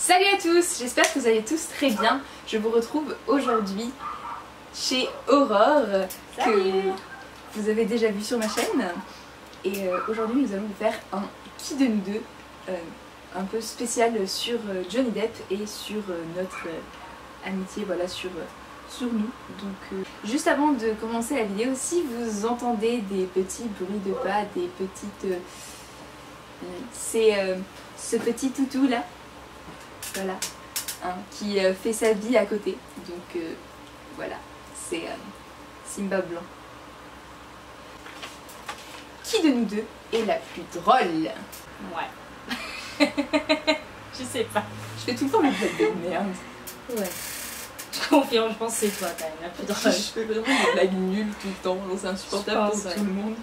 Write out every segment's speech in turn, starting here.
Salut à tous, j'espère que vous allez tous très bien. Je vous retrouve aujourd'hui chez Aurore, que vous avez déjà vu sur ma chaîne. Et aujourd'hui nous allons vous faire un qui de nous deux, un peu spécial sur Johnny Depp et sur notre amitié, voilà, sur nous. Donc juste avant de commencer la vidéo, si vous entendez des petits bruits de pas, des petites... c'est ce petit toutou là, voilà, hein, qui fait sa vie à côté. Donc voilà, c'est Simba Blanc. Qui de nous deux est la plus drôle? Ouais. Je sais pas. Je fais tout le temps la blague de merde. Ouais. Je confirme, je pense que c'est toi quand même la plus drôle. Je fais vraiment des blagues nulles tout le temps, c'est insupportable pour tout le monde.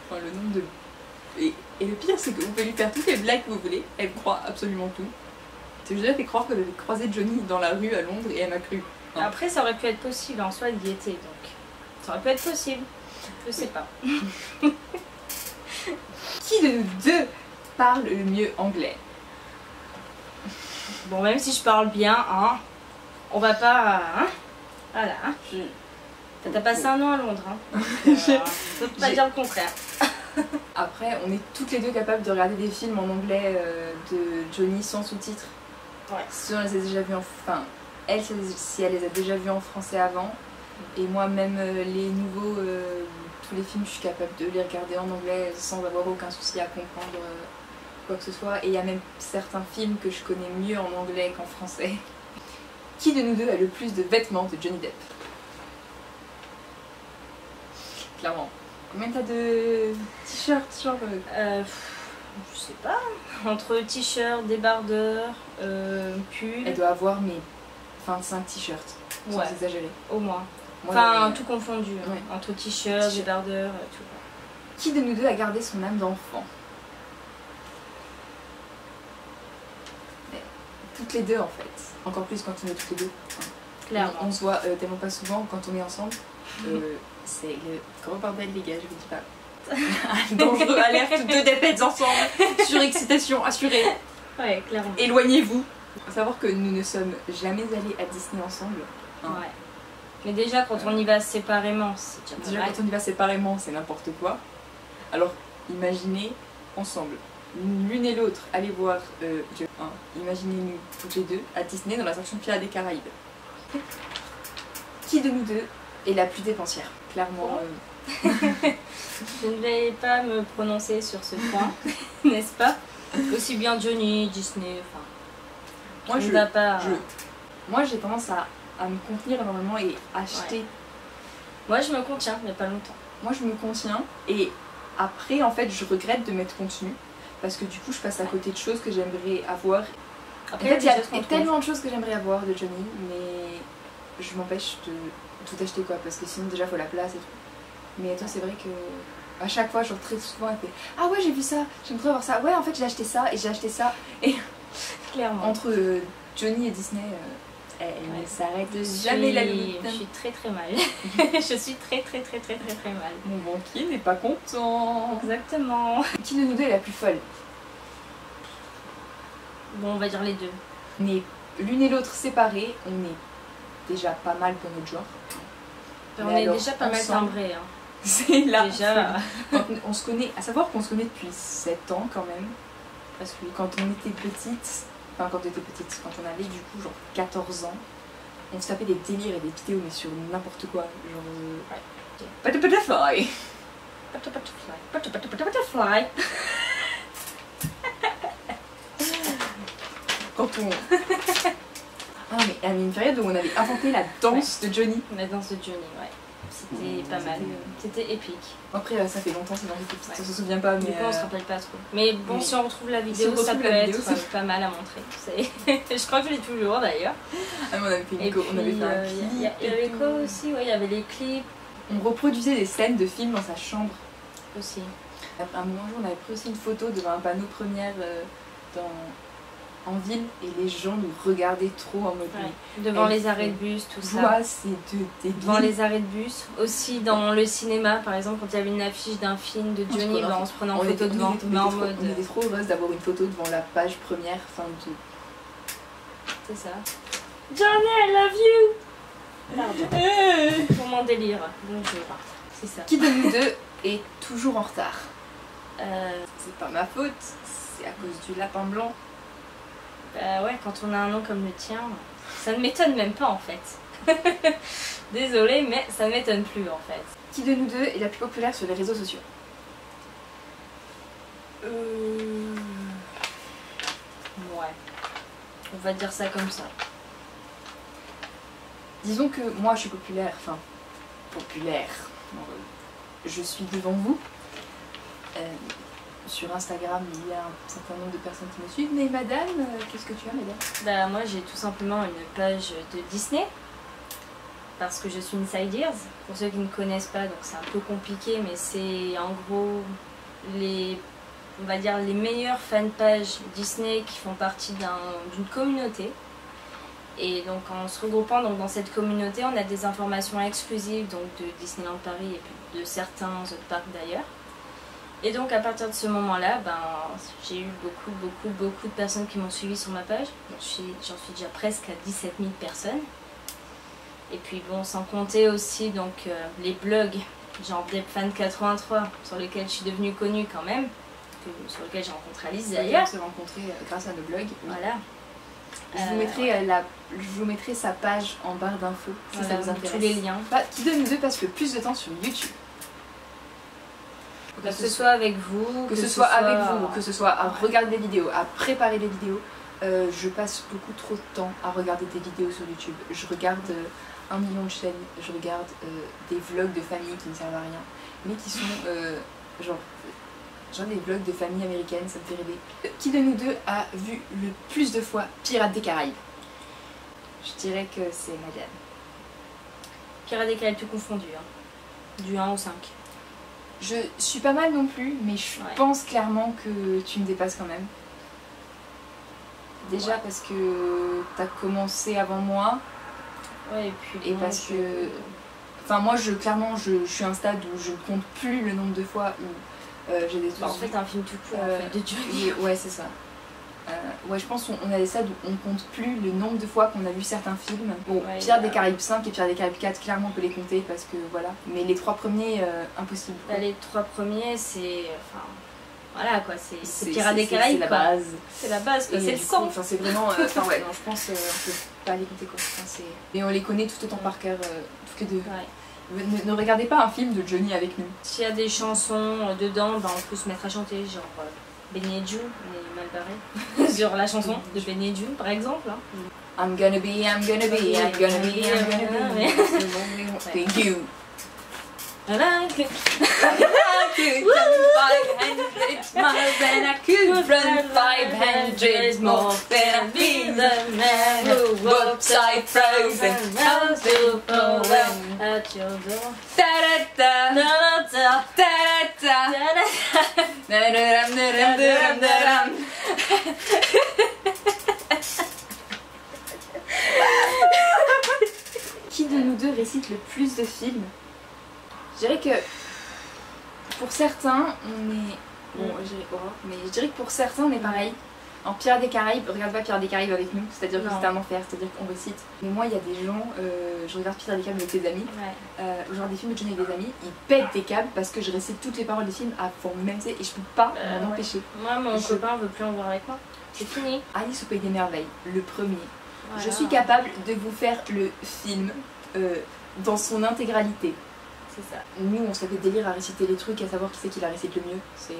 Enfin, le nombre de... Et le pire, c'est que vous pouvez lui faire toutes les blagues que vous voulez, elle croit absolument tout. Je lui ai fait croire que j'avais croisé Johnny dans la rue à Londres et elle m'a cru. Hein. Après, ça aurait pu être possible, en soi, il y était, donc ça aurait pu être possible. Je sais pas. Qui de nous deux parle le mieux anglais? Bon, même si je parle bien, hein, on va pas... Hein, voilà. Hein. T'as passé un an à Londres, hein. Donc, je peux pas dire le contraire. Après, on est toutes les deux capables de regarder des films en anglais de Johnny sans sous-titres. Ouais. Si on les a déjà vus en... Enfin, elle, si elle les a déjà vus en français avant. Et moi, même les nouveaux, tous les films, je suis capable de les regarder en anglais sans avoir aucun souci à comprendre quoi que ce soit. Et il y a même certains films que je connais mieux en anglais qu'en français. Qui de nous deux a le plus de vêtements de Johnny Depp? Clairement. Combien t'as de t-shirts, genre je sais pas. Entre t-shirts, débardeurs, pulls... Elle doit avoir mes 25 t-shirts, sans ouais, exagérer. au moins. Moi, Enfin, tout confondu, hein. Ouais. Entre t-shirts, débardeurs, tout. Qui de nous deux a gardé son âme d'enfant? Toutes les deux en fait. Encore plus quand on est toutes les deux. Clairement. On se voit tellement pas souvent quand on est ensemble. C'est le grand bordel les gars, je vous dis pas. Dangereux, alerte, deux dépettes ensemble. Surexcitation assurée. Ouais, clairement. Éloignez-vous. Faut savoir que nous ne sommes jamais allés à Disney ensemble. Hein. Ouais. Mais déjà quand on y va séparément, c'est déjà quand on y va séparément, c'est n'importe quoi. Alors imaginez ensemble, l'une et l'autre, allez voir imaginez-nous toutes les deux à Disney dans l'attraction Pirates des Caraïbes. Qui de nous deux est la plus dépensière? Clairement. Je ne vais pas me prononcer sur ce point, n'est-ce pas? Aussi bien Johnny, Disney, enfin. Moi j'ai tendance à me contenir énormément et acheter. Ouais. Moi je me contiens, mais pas longtemps. Moi je me contiens et après en fait je regrette de m'être contenue parce que du coup je passe à côté de choses que j'aimerais avoir. Après, en fait il y a tellement de choses que j'aimerais avoir de Johnny, mais je m'empêche de tout acheter quoi, parce que sinon déjà faut la place et tout. Mais toi c'est vrai que à chaque fois, genre très souvent elle fait ah ouais j'ai vu ça, j'aimerais avoir ça, ouais en fait j'ai acheté ça et j'ai acheté ça. Et clairement entre Johnny et Disney elle ne s'arrête jamais la limite. Je suis très très mal. Je suis très mal. Mon banquier n'est pas content. Exactement. Qui de nous deux est la plus folle? Bon, on va dire les deux. Mais l'une et l'autre séparées, on est déjà pas mal pour notre genre. On est déjà pas mal timbrés. Hein. C'est là. Déjà. On se connaît, à savoir qu'on se connaît depuis 7 ans quand même. Parce que quand on était petite, enfin quand on était petite, quand on avait du coup genre 14 ans, on se tapait des délires et des vidéos mais sur n'importe quoi. Genre... Butterfly. Butterfly. Quand on... Ah mais il y avait une période où on avait inventé la danse de Johnny. La danse de Johnny, ouais. C'était pas mal. C'était épique. Après ça fait longtemps, c'est dans les petites, on se souvient pas. Mais du coup on se rappelle pas trop. Mais bon, si on retrouve la vidéo, ça peut être pas mal à montrer. Je crois que je l'ai toujours d'ailleurs. Ah mais on avait fait un clip. Il y avait quoi aussi? Ouais, il y avait les clips. On reproduisait des scènes de films dans sa chambre. Aussi. À un moment, on avait pris aussi une photo devant un panneau première en ville et les gens nous regardaient trop en mode devant les arrêts de bus, tout ça. Ouais, c'est devant les arrêts de bus, aussi dans le cinéma par exemple quand il y avait une affiche d'un film de Johnny, on se prenait en photo devant. On était trop heureuses d'avoir une photo devant la page première, enfin c'est ça. Johnny, I love you. Pardon. Pour mon délire. Bonjour. C'est ça. Qui de nous deux est toujours en retard? C'est pas ma faute, c'est à cause du lapin blanc. Bah ouais, quand on a un nom comme le tien, ça ne m'étonne même pas en fait. Désolée, mais ça ne m'étonne plus en fait. Qui de nous deux est la plus populaire sur les réseaux sociaux? Ouais. On va dire ça comme ça. Disons que moi je suis populaire, enfin populaire. Je suis devant vous. Sur Instagram, il y a un certain nombre de personnes qui me suivent. Mais madame, qu'est-ce que tu as, madame? Bah moi j'ai tout simplement une page de Disney. Parce que je suis une Side Ears. Pour ceux qui ne connaissent pas, donc c'est un peu compliqué, mais c'est en gros on va dire les meilleures fanpages Disney qui font partie d'une communauté. Et donc en se regroupant donc, dans cette communauté, on a des informations exclusives donc, de Disneyland Paris et puis de certains autres parcs d'ailleurs. Et donc à partir de ce moment-là, ben, j'ai eu beaucoup de personnes qui m'ont suivi sur ma page. J'en suis déjà presque à 17 000 personnes. Et puis bon, sans compter aussi donc, les blogs, genre DebFan83, sur lesquels je suis devenue connue quand même, sur lesquels j'ai rencontré Alice d'ailleurs. On s'est rencontrés grâce à nos blogs. Oui. Voilà. Je vous mettrai sa page en barre d'infos si voilà, ça vous intéresse. Tous les liens. Qui de nous deux passe le plus de temps sur YouTube? Que ce soit avec vous, que ce soit avec vous, que ce soit à regarder des vidéos, à préparer des vidéos, je passe beaucoup trop de temps à regarder des vidéos sur YouTube. Je regarde 1 million de chaînes, je regarde des vlogs de famille qui ne servent à rien, mais qui sont genre des vlogs de famille américaine, ça me fait rêver. Qui de nous deux a vu le plus de fois Pirates des Caraïbes? Je dirais que c'est madame. Pirates des Caraïbes tout confondu, hein. Du 1 au 5. Je suis pas mal non plus, mais je pense clairement que tu me dépasses quand même. Déjà parce que t'as commencé avant moi. Ouais, et puis et parce que... Enfin moi clairement je suis à un stade où je ne compte plus le nombre de fois où j'ai des trucs. En fait un film tout court en fait, de Johnny. Ouais c'est ça. Ouais je pense qu'on a des stades où on compte plus le nombre de fois qu'on a vu certains films. Bon, ouais, Pirates des Caraïbes 5 et Pirates des Caraïbes 4 clairement on peut les compter parce que voilà. Mais les 3 premiers impossible. Bah, les 3 premiers c'est... Enfin, voilà quoi, c'est Pirates des Caraïbes. C'est la base. C'est la base quoi, c'est le sang. Enfin c'est vraiment... Enfin ouais non je pense on peut pas les compter quoi. Enfin, et on les connaît tout autant par cœur toutes les deux. Ouais. Ne regardez pas un film de Johnny avec nous. S'il y a des chansons dedans, bah, on peut se mettre à chanter, genre Benny et June, on est mal barré. Sur la chanson de Benny et June par exemple. Hein. I'm gonna be, I'm gonna be, I'm gonna be, I'm gonna be. Thank you. I could run 500 more than I be the man who walks I frozen how to go at your door. Da da da da da da da. Qui de nous deux récite le plus de films? Je dirais que pour certains on est... Bon, je dirais Aurore, mais je dirais que pour certains on est pareil. En Pirates des Caraïbes, regarde pas Pirates des Caraïbes avec nous, c'est-à-dire que c'est un enfer, c'est-à-dire qu'on récite. Mais moi il y a des gens, je regarde Pirates des Caraïbes avec des amis, genre des films de Johnny avec des amis, ils pètent des câbles parce que je récite toutes les paroles des films avant même et je peux pas m'en empêcher. Moi mon copain veut plus en voir avec moi, c'est fini. Alice au Pays des Merveilles, le premier. Voilà. Je suis capable de vous faire le film dans son intégralité. C'est ça. Nous on se fait des délires à réciter les trucs, à savoir qui c'est qui la récite le mieux. C'est...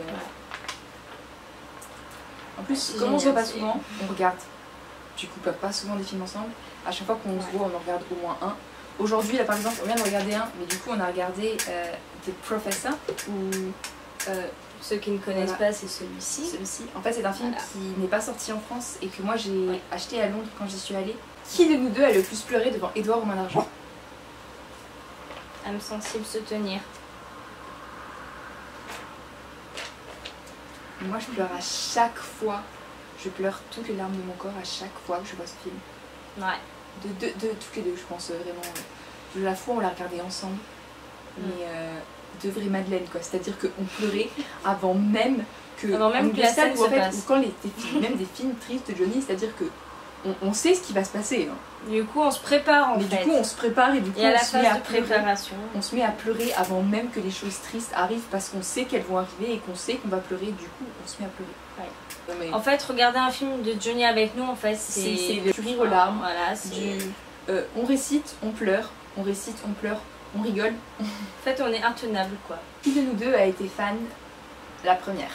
En plus, comme on se voit pas souvent, on regarde du coup pas souvent des films ensemble. À chaque fois qu'on se voit, on en regarde au moins un. Aujourd'hui, là par exemple, on vient de regarder un, mais du coup on a regardé The Professor ou... Ceux qui ne connaissent pas, c'est celui-ci. Celui-ci. En fait, c'est un film qui n'est pas sorti en France et que moi j'ai acheté à Londres quand j'y suis allée. Qui de nous deux a le plus pleuré devant Édouard aux mains d'argent? Âme sensible se tenir. Moi je pleure à chaque fois, je pleure toutes les larmes de mon corps à chaque fois que je vois ce film. Ouais. De toutes les deux, je pense vraiment. La fois on l'a regardé ensemble, mais de vraies madeleines quoi, c'est-à-dire qu'on pleurait avant même que... Avant même que la scène se passe. Ou quand même des films tristes de Johnny, c'est-à-dire que on sait ce qui va se passer. Hein. Du coup, on se prépare en Mais fait. du coup, on se prépare et du coup, Et à la on se met phase à de pleurer. préparation. On se met à pleurer avant même que les choses tristes arrivent parce qu'on sait qu'elles vont arriver et qu'on sait qu'on va pleurer. Du coup, on se met à pleurer. Ouais. Non, mais En fait, regarder un film de Johnny avec nous, en fait, c'est le rire aux larmes. Voilà, c'est... On récite, on pleure. On récite, on pleure. On rigole. En fait, on est intenable, quoi. Qui de nous deux a été fan la première?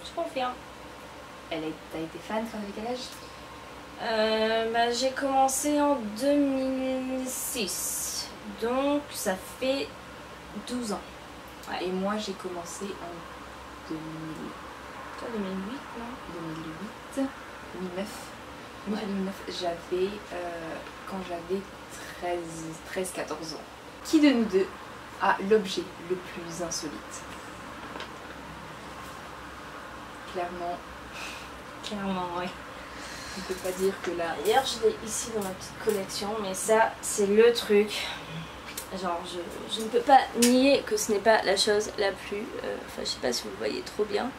Je confirme. T'as été fan quand t'avais quel âge? J'ai commencé en 2006. Donc, ça fait 12 ans. Ouais. Et moi, j'ai commencé en 2000... Toi, 2008, non? 2009. Ouais. 2009, j'avais quand j'avais 13-14 ans. Qui de nous deux a l'objet le plus insolite? Clairement, Ouais. on peut pas dire que là... D'ailleurs, je l'ai ici dans ma petite collection, mais ça, c'est le truc. Genre, je ne peux pas nier que ce n'est pas la chose la plus... Enfin, je sais pas si vous le voyez trop bien.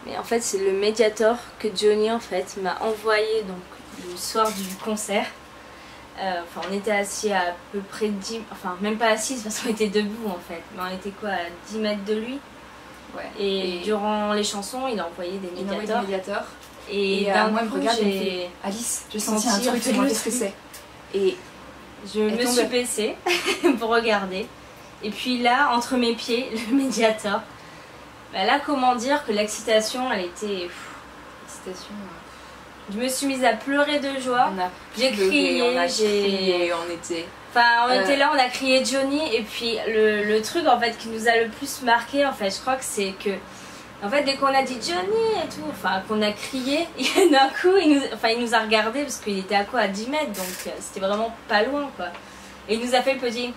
Mais en fait, c'est le Mediator que Johnny, en fait, m'a envoyé donc, le soir du concert. Enfin, on était assis à peu près 10... Enfin, même pas assis parce qu'on était debout, en fait. Mais on était quoi, à 10 mètres de lui. Ouais. Et durant les chansons, il a envoyé des Il envoie des Mediators. médiateurs. Et Et d'un moi, elle me coup, regarde et me j'ai... fait Alice, je sens un senti, en truc, fait, dis-moi le qu'est-ce que truc. c'est. Et Je me suis baissée pour regarder. Et puis là, entre mes pieds, le Mediator. Bah là, comment dire que l'excitation, elle était... L'excitation... Je me suis mise à pleurer de joie. On a J'ai pleuré, crié, on a j'ai... crié, on était... Enfin, on était là, on a crié Johnny. Et puis, le truc, en fait, qui nous a le plus marqué, en fait, je crois que c'est que... En fait, dès qu'on a dit Johnny et tout, enfin, qu'on a crié, d'un coup, il nous a regardé parce qu'il était à quoi, à 10 mètres, donc c'était vraiment pas loin, quoi. Et il nous a fait le petit...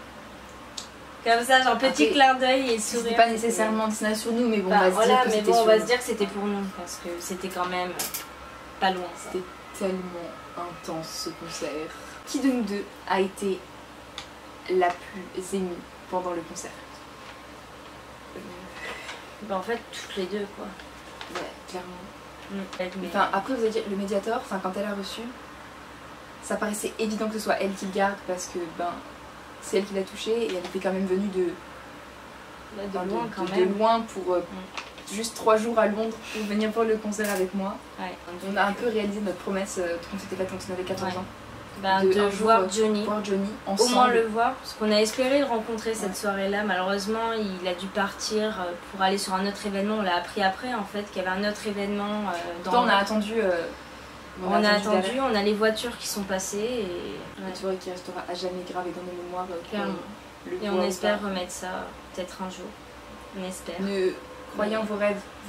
Comme ça, genre petit clin d'œil et sourire. C'était pas nécessairement dessiné sur nous, mais bon, Enfin, on va se dire que mais c'était bon, on sur va nous. se dire que c'était pour nous, parce que c'était quand même pas loin, ça. C'était tellement intense, ce concert. Qui de nous deux a été la plus émue pendant le concert? En fait, toutes les deux, quoi. Ouais, clairement. Mais... Enfin, après, vous allez dire, le Mediator, enfin, quand elle a reçu, ça paraissait évident que ce soit elle qui le garde parce que, c'est elle qui l'a touché et elle était quand même venue de loin pour juste 3 jours à Londres pour venir voir le concert avec moi. Ouais. On a un peu réalisé notre promesse qu'on s'était faite quand on avait 14 ans. De voir Johnny. Ensemble. Au moins le voir, parce qu'on a espéré le rencontrer cette soirée-là. Malheureusement, il a dû partir pour aller sur un autre événement. On l'a appris après, en fait, qu'il y avait un autre événement. On a attendu. On a attendu, on a les voitures qui sont passées. Et une soirée qui restera à jamais gravée dans nos mémoires. Et on espère remettre ça peut-être un jour. On espère. Croyez en vos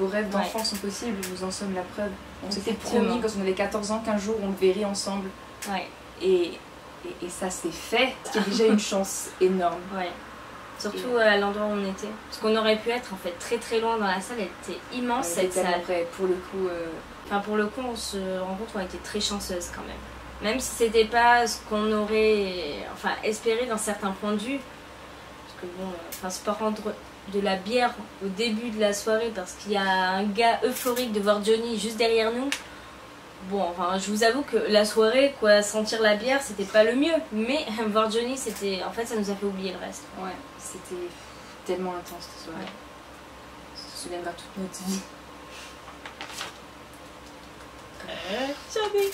rêves d'enfant sont possibles, nous en sommes la preuve. On s'était promis quand on avait 14 ans qu'un jour on le verrait ensemble. Ouais. Et ça s'est fait, ce qui est déjà une chance énorme. Ouais. Surtout à l'endroit où on était. Parce qu'on aurait pu être en fait très très loin dans la salle, elle était immense cette salle. Vrai, pour le coup. Enfin pour le coup on se rend compte qu'on a été très chanceuse quand même. Même si c'était pas ce qu'on aurait espéré dans certains points de vue. Parce que bon, c'est pas rendre de la bière au début de la soirée parce qu'il y a un gars euphorique de voir Johnny juste derrière nous. Bon, je vous avoue que la soirée, sentir la bière, c'était pas le mieux. Mais voir Johnny, c'était... En fait, ça nous a fait oublier le reste. Ouais, c'était tellement intense cette soirée. Ouais. On se souviendra toute notre vie. Johnny.